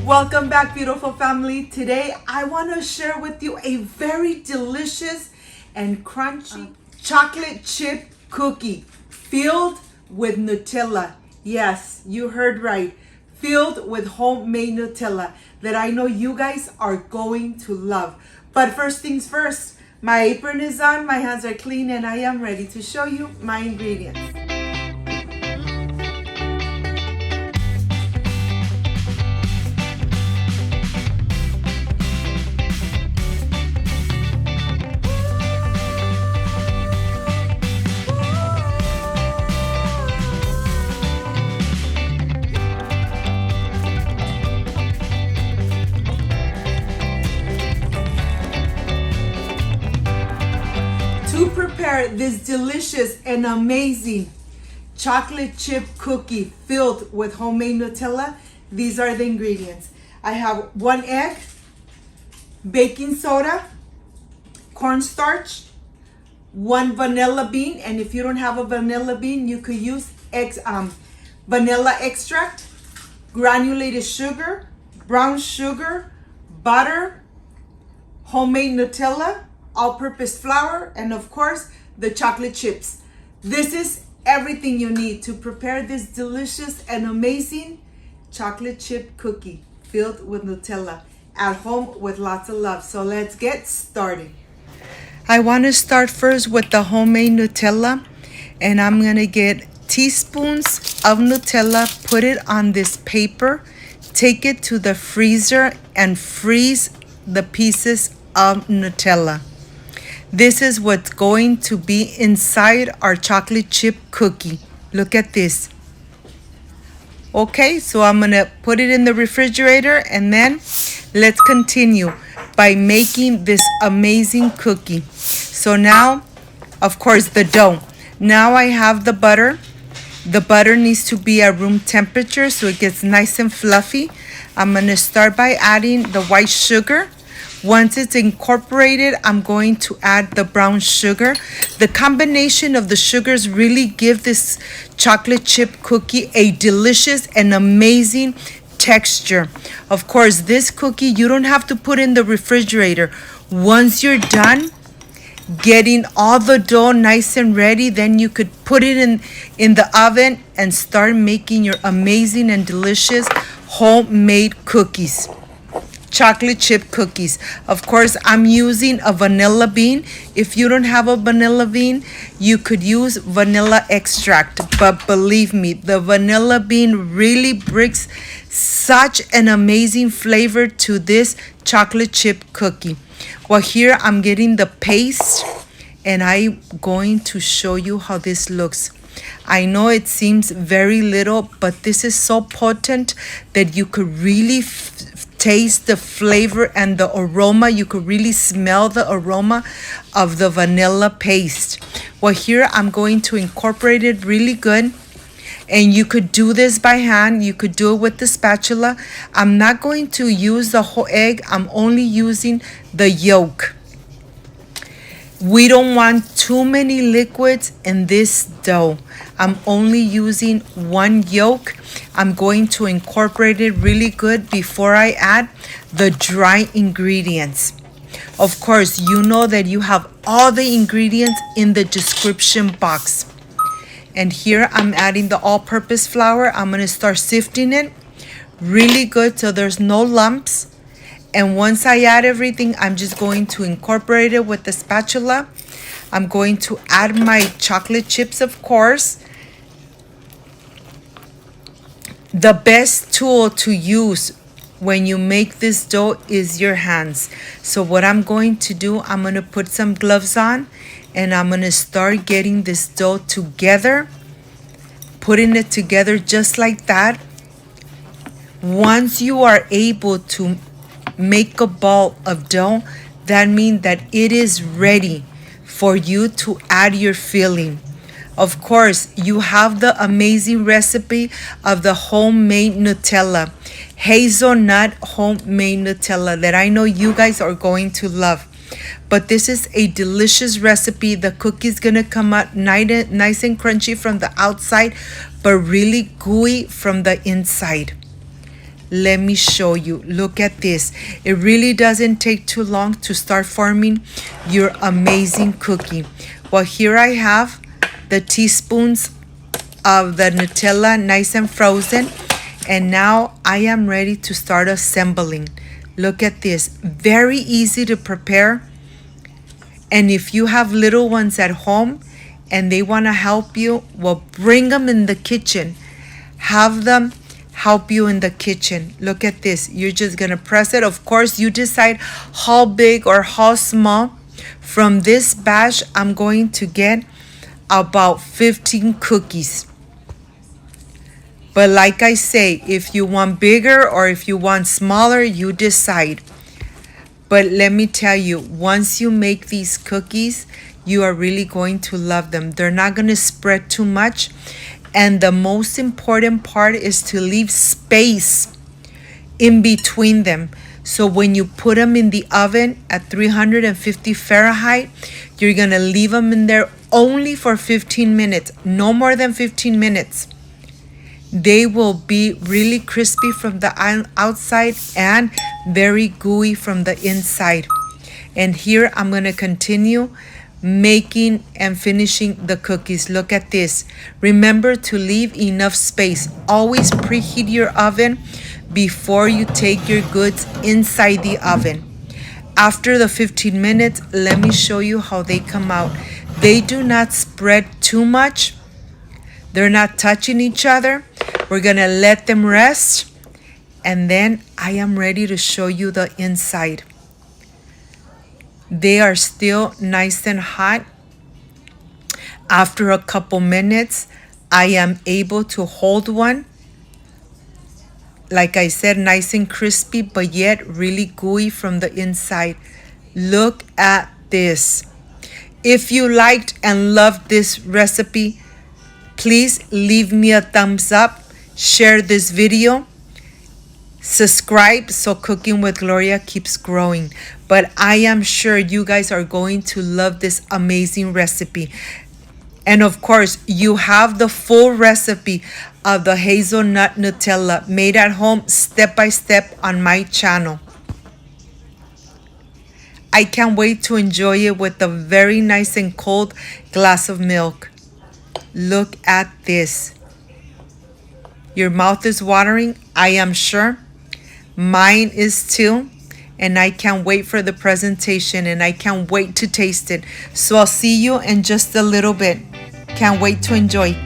Welcome back, beautiful family. Today I want to share with you a very delicious and crunchy chocolate chip cookie filled with Nutella. Yes, you heard right. Filled with homemade Nutella that I know you guys are going to love. But first things first, my apron is on, my hands are clean, and I am ready to show you my ingredients. To prepare this delicious and amazing chocolate chip cookie filled with homemade Nutella, these are the ingredients. I have 1 egg, baking soda, cornstarch, 1 vanilla bean, and if you don't have a vanilla bean, you could use vanilla extract, granulated sugar, brown sugar, butter, homemade Nutella, all-purpose flour, and of course the chocolate chips. This is everything you need to prepare this delicious and amazing chocolate chip cookie filled with Nutella at home with lots of love. So let's get started. I want to start first with the homemade Nutella, and I'm gonna get teaspoons of Nutella, put it on this paper, take it to the freezer and freeze the pieces of Nutella. This is what's going to be inside our chocolate chip cookie. Look at this. Okay, so I'm gonna put it in the refrigerator, and then let's continue by making this amazing cookie. So now, of course, the dough. Now I have the butter. The butter needs to be at room temperature so it gets nice and fluffy. I'm gonna start by adding the white sugar. Once it's incorporated, I'm going to add the brown sugar. The combination of the sugars really give this chocolate chip cookie a delicious and amazing texture. Of course, this cookie you don't have to put in the refrigerator. Once you're done getting all the dough nice and ready, then you could put it in the oven and start making your amazing and delicious homemade cookies. Chocolate chip cookies. Of course, I'm using a vanilla bean. If you don't have a vanilla bean, you could use vanilla extract. But believe me, the vanilla bean really brings such an amazing flavor to this chocolate chip cookie. Well, here I'm getting the paste, and I'm going to show you how this looks. I know it seems very little, but this is so potent that you could really taste the flavor and the aroma. You could really smell the aroma of the vanilla paste. Well, here I'm going to incorporate it really good. And you could do this by hand. You could do it with the spatula. I'm not going to use the whole egg. I'm only using the yolk. We don't want too many liquids in this dough. I'm only using 1 yolk. I'm going to incorporate it really good before I add the dry ingredients. Of course, you know that you have all the ingredients in the description box. And here I'm adding the all-purpose flour. I'm going to start sifting it really good so there's no lumps. And once I add everything, I'm just going to incorporate it with the spatula. I'm going to add my chocolate chips, of course. The best tool to use when you make this dough is your hands. So what I'm going to do, I'm going to put some gloves on, and I'm going to start getting this dough together, putting it together just like that. Once you are able to make a ball of dough, that means that it is ready for you to add your filling. Of course, you have the amazing recipe of the homemade Nutella, hazelnut homemade Nutella, that I know you guys are going to love. But this is a delicious recipe. The cookie's gonna come out nice and crunchy from the outside, but really gooey from the inside. Let me show you. Look at this. It really doesn't take too long to start forming your amazing cookie. Well, here I have the teaspoons of the Nutella, nice and frozen. And now I am ready to start assembling. Look at this. Very easy to prepare. And if you have little ones at home and they want to help you, well, bring them in the kitchen. Have them help you in the kitchen. Look at this. You're just going to press it. Of course, you decide how big or how small. From this batch, I'm going to get about 15 cookies. But like I say, if you want bigger or if you want smaller, you decide. But let me tell you, once you make these cookies, you are really going to love them. They're not going to spread too much. And the most important part is to leave space in between them. So when you put them in the oven at 350 Fahrenheit, you're going to leave them in there only for 15 minutes, no more than 15 minutes. They will be really crispy from the outside and very gooey from the inside. And here I'm going to continue making and finishing the cookies. Look at this. Remember to leave enough space. Always preheat your oven before you take your goods inside the oven. After the 15 minutes, let me show you how they come out. They do not spread too much. They're not touching each other. We're gonna let them rest, and then I am ready to show you the inside. They are still nice and hot. After a couple minutes, I am able to hold one. Like I said, nice and crispy, but yet really gooey from the inside. Look at this. If you liked and loved this recipe, please leave me a thumbs up, share this video, subscribe so Cooking with Gloria keeps growing. But I am sure you guys are going to love this amazing recipe. And of course, you have the full recipe of the hazelnut Nutella made at home step by step on my channel. I can't wait to enjoy it with a very nice and cold glass of milk. Look at this. Your mouth is watering, I am sure. Mine is too. And I can't wait for the presentation, and I can't wait to taste it. So I'll see you in just a little bit. Can't wait to enjoy.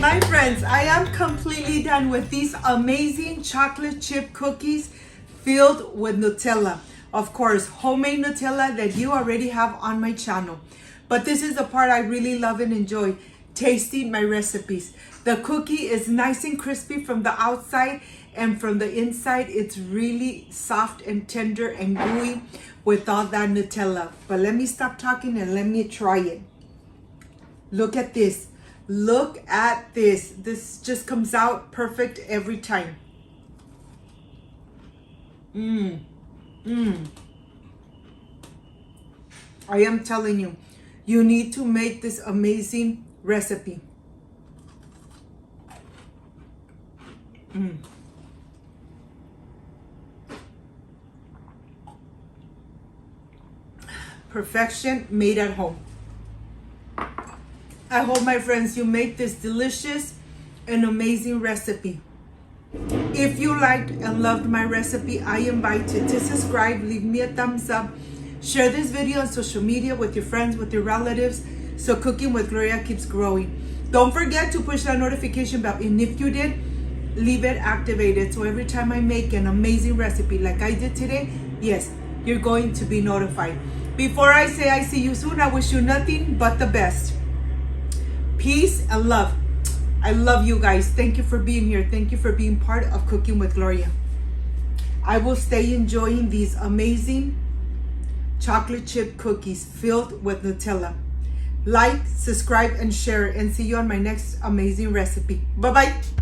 My friends, I am completely done with these amazing chocolate chip cookies filled with Nutella. Of course, homemade Nutella that you already have on my channel. But this is the part I really love and enjoy, tasting my recipes. The cookie is nice and crispy from the outside, and from the inside, it's really soft and tender and gooey with all that Nutella. But let me stop talking and let me try it. Look at this. Look at this. This just comes out perfect every time. I am telling you, you need to make this amazing recipe. Perfection made at home. I hope, my friends, you make this delicious and amazing recipe. If you liked and loved my recipe, I invite you to subscribe, leave me a thumbs up, share this video on social media with your friends, with your relatives, so Cooking with Gloria keeps growing. Don't forget to push that notification bell, and if you did, leave it activated, so every time I make an amazing recipe like I did today, yes, you're going to be notified. Before I say I see you soon, I wish you nothing but the best. Peace and love. I love you guys. Thank you for being here. Thank you for being part of Cooking with Gloria. I will stay enjoying these amazing chocolate chip cookies filled with Nutella. Like, subscribe, and share, and see you on my next amazing recipe. Bye-bye.